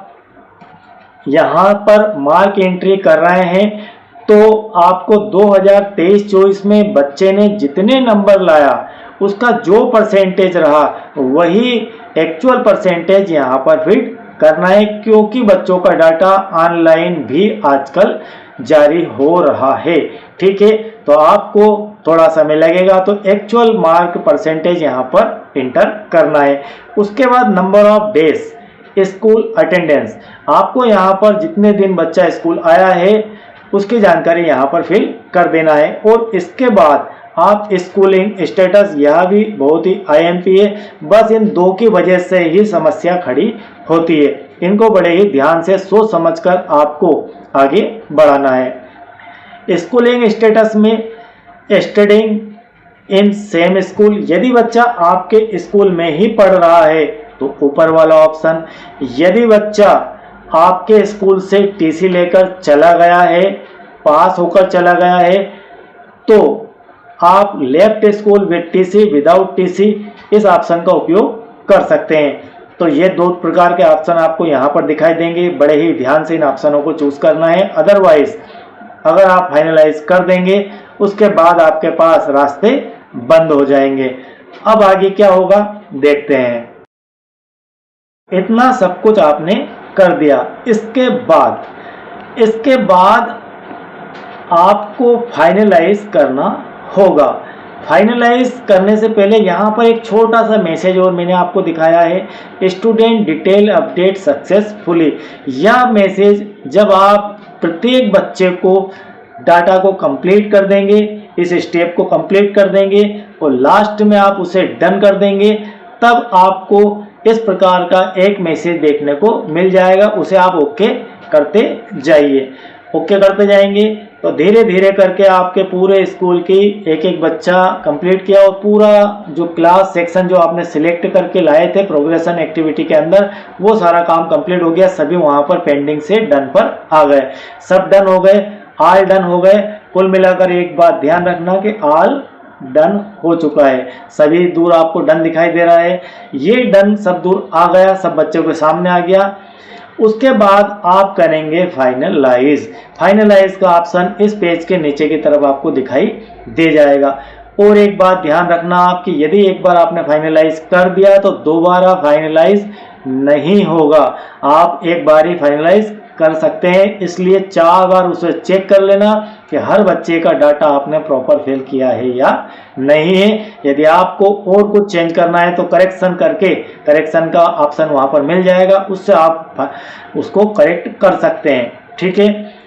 यहाँ पर मार्क एंट्री कर रहे हैं तो आपको 2023-24 में बच्चे ने जितने नंबर लाया उसका जो परसेंटेज रहा वही एक्चुअल परसेंटेज यहाँ पर फिट करना है, क्योंकि बच्चों का डाटा ऑनलाइन भी आजकल जारी हो रहा है। ठीक है, तो आपको थोड़ा समय लगेगा, तो एक्चुअल मार्क परसेंटेज यहाँ पर इंटर करना है। उसके बाद number of days school attendance, आपको यहाँ पर जितने दिन बच्चा स्कूल आया है उसकी जानकारी यहाँ पर फिल कर देना है। और इसके बाद आप स्कूलिंग स्टेटस, यह भी बहुत ही आईएमपी है, बस इन दो की वजह से ही समस्या खड़ी होती है। इनको बड़े ही ध्यान से सोच समझकर आपको आगे बढ़ाना है। स्कूलिंग स्टेटस में स्टडिंग इन सेम स्कूल, यदि बच्चा आपके स्कूल में ही पढ़ रहा है तो ऊपर वाला ऑप्शन। यदि बच्चा आपके स्कूल से टीसी लेकर चला गया है, पास होकर चला गया है, तो आप left school with TC without TC इस ऑप्शन का उपयोग कर सकते हैं। तो ये दो प्रकार के ऑप्शन आपको यहाँ पर दिखाई देंगे, बड़े ही ध्यान से इन ऑप्शनों को चूज करना है। अदरवाइज अगर आप फाइनलाइज कर देंगे उसके बाद आपके पास रास्ते बंद हो जाएंगे। अब आगे क्या होगा देखते हैं। इतना सब कुछ आपने कर दिया, इसके बाद आपको फाइनलाइज करना होगा। फाइनलाइज करने से पहले यहाँ पर एक छोटा सा मैसेज और मैंने आपको दिखाया है, स्टूडेंट डिटेल अपडेट सक्सेसफुली। यह मैसेज जब आप प्रत्येक बच्चे को डाटा को कंप्लीट कर देंगे, इस स्टेप को कंप्लीट कर देंगे और लास्ट में आप उसे डन कर देंगे, तब आपको इस प्रकार का एक मैसेज देखने को मिल जाएगा। उसे आप ओके करते जाइए। ओके करते जाएंगे तो धीरे धीरे करके आपके पूरे स्कूल की एक एक बच्चा कंप्लीट किया और पूरा जो क्लास सेक्शन जो आपने सिलेक्ट करके लाए थे प्रोग्रेशन एक्टिविटी के अंदर, वो सारा काम कंप्लीट हो गया। सभी वहां पर पेंडिंग से डन पर आ गए। सब डन हो गए, ऑल डन हो गए कुल मिलाकर एक बात ध्यान रखना कि ऑल डन हो चुका है, सभी दूर आपको डन दिखाई दे रहा है। ये डन सब दूर आ गया, सब बच्चों के सामने आ गया। उसके बाद आप करेंगे फाइनलाइज। फाइनलाइज का ऑप्शन इस पेज के नीचे की तरफ आपको दिखाई दे जाएगा। और एक बात ध्यान रखना आपकी, यदि एक बार आपने फाइनलाइज कर दिया तो दोबारा फाइनलाइज नहीं होगा। आप एक बार ही फाइनलाइज कर सकते हैं, इसलिए 4 बार उसे चेक कर लेना कि हर बच्चे का डाटा आपने प्रॉपर फिल किया है या नहीं है। यदि आपको और कुछ चेंज करना है तो करेक्शन करके करेक्शन का ऑप्शन वहां पर मिल जाएगा, उससे आप उसको करेक्ट कर सकते हैं। ठीक है,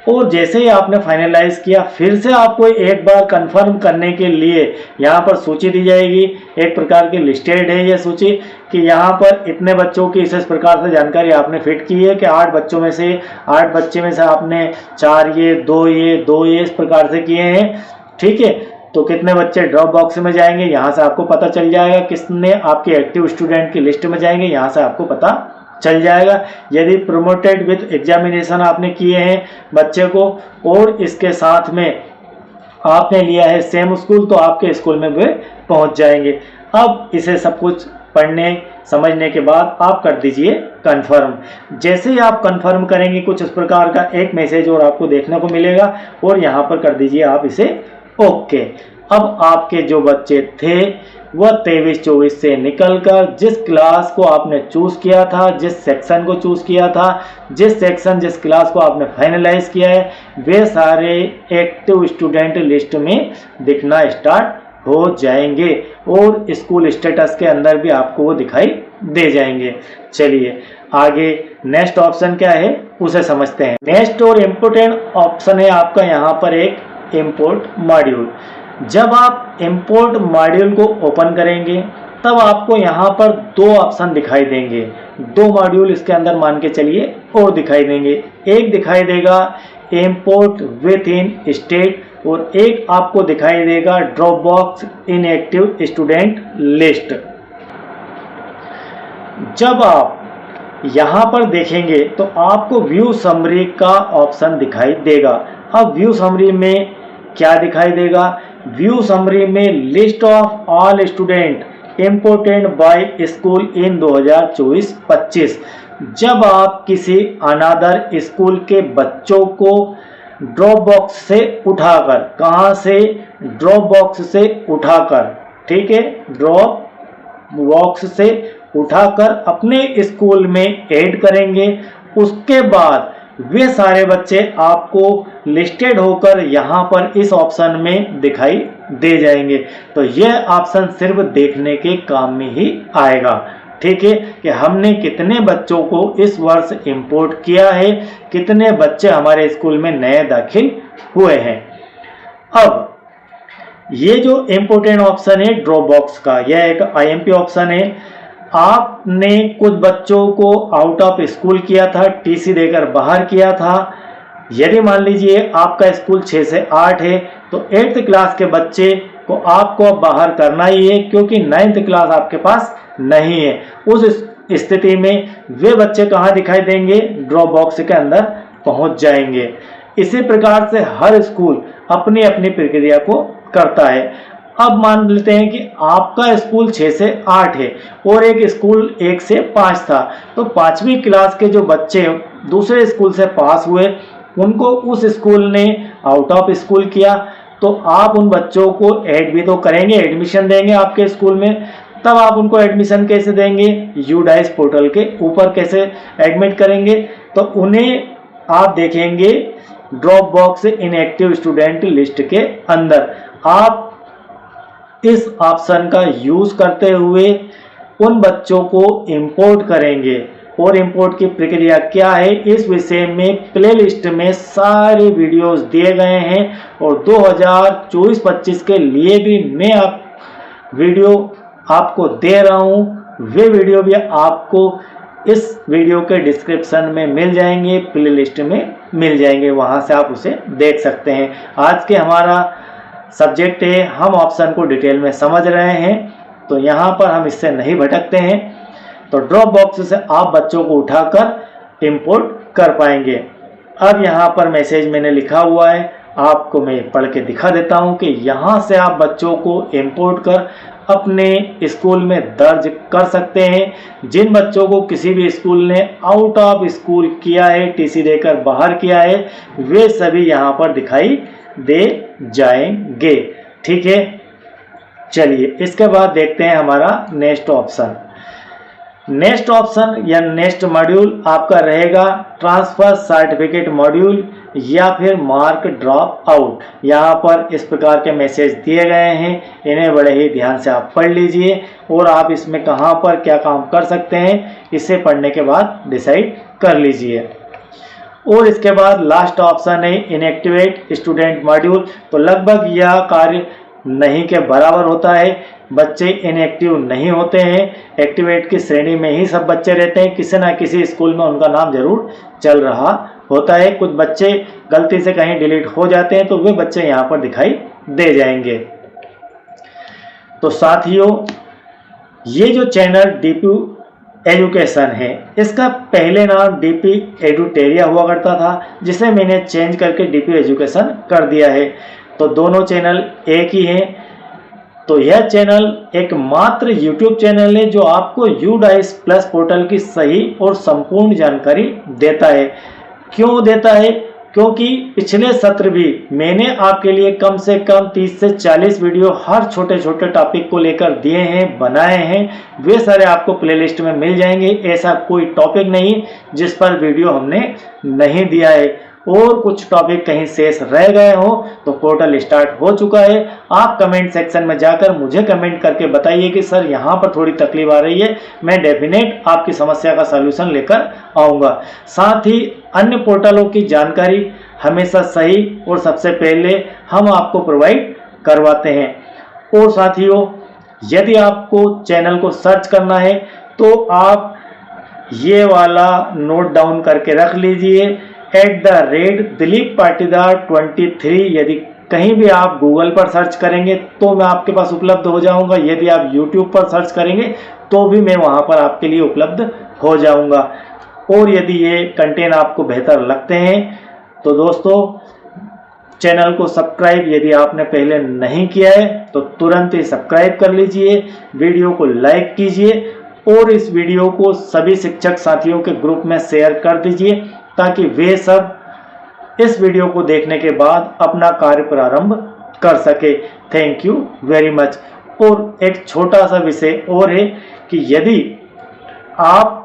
और जैसे ही आपने फाइनलाइज किया फिर से आपको एक बार कंफर्म करने के लिए यहाँ पर सूची दी जाएगी। एक प्रकार की लिस्टेड है ये सूची कि यहाँ पर इतने बच्चों की इस प्रकार से जानकारी आपने फिट की है कि 8 बच्चों में से 8 बच्चे में से आपने 4 ये 2 ये इस प्रकार से किए हैं। ठीक है, तो कितने बच्चे ड्रॉप बॉक्स में जाएंगे यहाँ से आपको पता चल जाएगा, कितने आपके एक्टिव स्टूडेंट की लिस्ट में जाएंगे यहाँ से आपको पता चल जाएगा। यदि प्रमोटेड विद एग्जामिनेशन आपने किए हैं बच्चे को और इसके साथ में आपने लिया है सेम स्कूल, तो आपके स्कूल में वे पहुंच जाएंगे। अब इसे सब कुछ पढ़ने समझने के बाद आप कर दीजिए कंफर्म। जैसे ही आप कंफर्म करेंगे कुछ इस प्रकार का एक मैसेज और आपको देखने को मिलेगा और यहाँ पर कर दीजिए आप इसे ओके। अब आपके जो बच्चे थे वह 23-24 से निकलकर जिस क्लास को आपने चूज किया था, जिस सेक्शन को चूज किया था, जिस क्लास को आपने फाइनलाइज किया है, वे सारे एक्टिव स्टूडेंट लिस्ट में दिखना स्टार्ट हो जाएंगे और स्कूल स्टेटस के अंदर भी आपको वो दिखाई दे जाएंगे। चलिए आगे नेक्स्ट ऑप्शन क्या है उसे समझते हैं। नेक्स्ट और इम्पोर्टेंट ऑप्शन है आपका यहाँ पर एक इंपोर्ट मॉड्यूल। जब आप इंपोर्ट मॉड्यूल को ओपन करेंगे तब आपको यहाँ पर 2 ऑप्शन दिखाई देंगे। 2 मॉड्यूल इसके अंदर मान के चलिए और दिखाई देंगे। एक दिखाई देगा इंपोर्ट विथ इन स्टेट और एक आपको दिखाई देगा drop box inactive student list. जब आप यहाँ पर देखेंगे तो आपको व्यू समरी का ऑप्शन दिखाई देगा। अब व्यू समरी में क्या दिखाई देगा? व्यू समरी में list of all student important by school in 2024-25। जब आप किसी अनादर स्कूल के बच्चों को ड्रॉप बॉक्स से उठाकर, कहाँ से? ड्रॉप बॉक्स से उठाकर, ठीक है, ड्रॉप बॉक्स से उठाकर अपने स्कूल में ऐड करेंगे, उसके बाद वे सारे बच्चे आपको लिस्टेड होकर यहाँ पर इस ऑप्शन में दिखाई दे जाएंगे। तो यह ऑप्शन सिर्फ देखने के काम में ही आएगा, ठीक है, कि हमने कितने बच्चों को इस वर्ष इंपोर्ट किया है, कितने बच्चे हमारे स्कूल में नए दाखिल हुए हैं। अब ये जो इम्पोर्टेंट ऑप्शन है ड्रॉप बॉक्स का, यह एक आईएमपी ऑप्शन है। आपने कुछ बच्चों को आउट ऑफ स्कूल किया था, टीसी देकर बाहर किया था। यदि मान लीजिए आपका स्कूल 6 से 8 है तो 8th क्लास के बच्चे को आपको बाहर करना ही है, क्योंकि 9th क्लास आपके पास नहीं है। उस स्थिति में वे बच्चे कहाँ दिखाई देंगे? ड्रॉप बॉक्स के अंदर पहुंच जाएंगे। इसी प्रकार से हर स्कूल अपनी अपनी प्रक्रिया को करता है। अब मान लेते हैं कि आपका स्कूल 6 से 8 है और एक स्कूल 1 से 5 था, तो 5वीं क्लास के जो बच्चे दूसरे स्कूल से पास हुए उनको उस स्कूल ने आउट ऑफ स्कूल किया, तो आप उन बच्चों को ऐड भी तो करेंगे, एडमिशन देंगे आपके स्कूल में। तब आप उनको एडमिशन कैसे देंगे? यूडाइस पोर्टल के ऊपर कैसे एडमिट करेंगे? तो उन्हें आप देखेंगे drop box inactive student list के अंदर। आप इस ऑप्शन का यूज करते हुए उन बच्चों को इंपोर्ट करेंगे। और इंपोर्ट की प्रक्रिया क्या है इस विषय में प्लेलिस्ट में सारे वीडियोस दिए गए हैं और 2024-25 के लिए भी मैं वीडियो आपको दे रहा हूं। वे वीडियो भी आपको इस वीडियो के डिस्क्रिप्शन में मिल जाएंगे, प्लेलिस्ट में मिल जाएंगे, वहां से आप उसे देख सकते हैं। आज के हमारा सब्जेक्ट है, हम ऑप्शन को डिटेल में समझ रहे हैं, तो यहाँ पर हम इससे नहीं भटकते हैं। तो ड्रॉप बॉक्स से आप बच्चों को उठाकर इंपोर्ट कर पाएंगे। अब यहाँ पर मैसेज मैंने लिखा हुआ है, आपको मैं पढ़ के दिखा देता हूं कि यहाँ से आप बच्चों को इंपोर्ट कर अपने स्कूल में दर्ज कर सकते हैं। जिन बच्चों को किसी भी स्कूल ने आउट ऑफ स्कूल किया है, टीसी देकर बाहर किया है, वे सभी यहाँ पर दिखाई दे जाएंगे। ठीक है, चलिए इसके बाद देखते हैं हमारा नेक्स्ट ऑप्शन। नेक्स्ट ऑप्शन या नेक्स्ट मॉड्यूल आपका रहेगा ट्रांसफर सर्टिफिकेट मॉड्यूल या फिर मार्क ड्रॉप आउट। यहाँ पर इस प्रकार के मैसेज दिए गए हैं, इन्हें बड़े ही ध्यान से आप पढ़ लीजिए और आप इसमें कहाँ पर क्या काम कर सकते हैं इसे पढ़ने के बाद डिसाइड कर लीजिए। और इसके बाद लास्ट ऑप्शन है इनएक्टिवेट स्टूडेंट मॉड्यूल। तो लगभग यह कार्य नहीं के बराबर होता है, बच्चे इनएक्टिव नहीं होते हैं, एक्टिवेट की श्रेणी में ही सब बच्चे रहते हैं, किसी ना किसी स्कूल में उनका नाम जरूर चल रहा होता है। कुछ बच्चे गलती से कहीं डिलीट हो जाते हैं तो वे बच्चे यहाँ पर दिखाई दे जाएंगे। तो साथियों, ये जो चैनल डीपी एजुकेशन है, इसका पहले नाम डीपी एडुटेरिया हुआ करता था, जिसे मैंने चेंज करके डीपी एजुकेशन कर दिया है। तो दोनों चैनल एक ही हैं। तो यह चैनल एक मात्र YouTube चैनल है जो आपको UDICE प्लस पोर्टल की सही और संपूर्ण जानकारी देता है। क्यों देता है? क्योंकि पिछले सत्र भी मैंने आपके लिए कम से कम 30 से 40 वीडियो हर छोटे छोटे टॉपिक को लेकर दिए हैं, बनाए हैं। वे सारे आपको प्लेलिस्ट में मिल जाएंगे। ऐसा कोई टॉपिक नहीं जिस पर वीडियो हमने नहीं दिया है। और कुछ टॉपिक कहीं शेष रह गए हो तो पोर्टल स्टार्ट हो चुका है। आप कमेंट सेक्शन में जाकर मुझे कमेंट करके बताइए कि सर यहाँ पर थोड़ी तकलीफ आ रही है, मैं डेफिनेट आपकी समस्या का सलूशन लेकर आऊँगा। साथ ही अन्य पोर्टलों की जानकारी हमेशा सही और सबसे पहले हम आपको प्रोवाइड करवाते हैं। और साथियों, यदि आपको चैनल को सर्च करना है तो आप ये वाला नोट डाउन करके रख लीजिए, @दिलीप पाटीदार 23। यदि कहीं भी आप गूगल पर सर्च करेंगे तो मैं आपके पास उपलब्ध हो जाऊंगा। यदि आप यूट्यूब पर सर्च करेंगे तो भी मैं वहां पर आपके लिए उपलब्ध हो जाऊंगा। और यदि ये कंटेंट आपको बेहतर लगते हैं तो दोस्तों, चैनल को सब्सक्राइब यदि आपने पहले नहीं किया है तो तुरंत ही सब्सक्राइब कर लीजिए, वीडियो को लाइक कीजिए और इस वीडियो को सभी शिक्षक साथियों के ग्रुप में शेयर कर दीजिए ताकि वे सब इस वीडियो को देखने के बाद अपना कार्य प्रारंभ कर सके। Thank you very much. और एक छोटा सा विषय और है कि यदि आप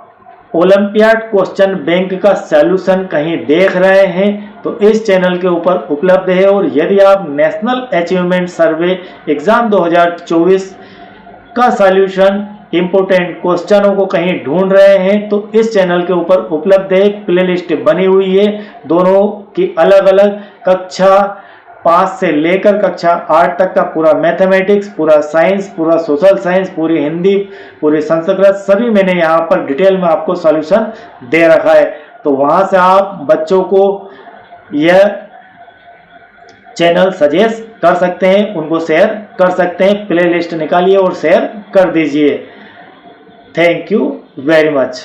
ओलंपियाड क्वेश्चन बैंक का सॉल्यूशन कहीं देख रहे हैं तो इस चैनल के ऊपर उपलब्ध है। और यदि आप नेशनल अचीवमेंट सर्वे एग्जाम 2024 का सॉल्यूशन इंपोर्टेंट क्वेश्चनों को कहीं ढूंढ रहे हैं तो इस चैनल के ऊपर उपलब्ध है। प्लेलिस्ट बनी हुई है, दोनों की अलग अलग कक्षा 5 से लेकर कक्षा 8 तक का पूरा मैथमेटिक्स, पूरा साइंस, पूरा सोशल साइंस, पूरी हिंदी, पूरी संस्कृत, सभी मैंने यहाँ पर डिटेल में आपको सॉल्यूशन दे रखा है। तो वहां से आप बच्चों को यह चैनल सजेस्ट कर सकते हैं, उनको शेयर कर सकते हैं। प्लेलिस्ट निकालिए और शेयर कर दीजिए। Thank you very much.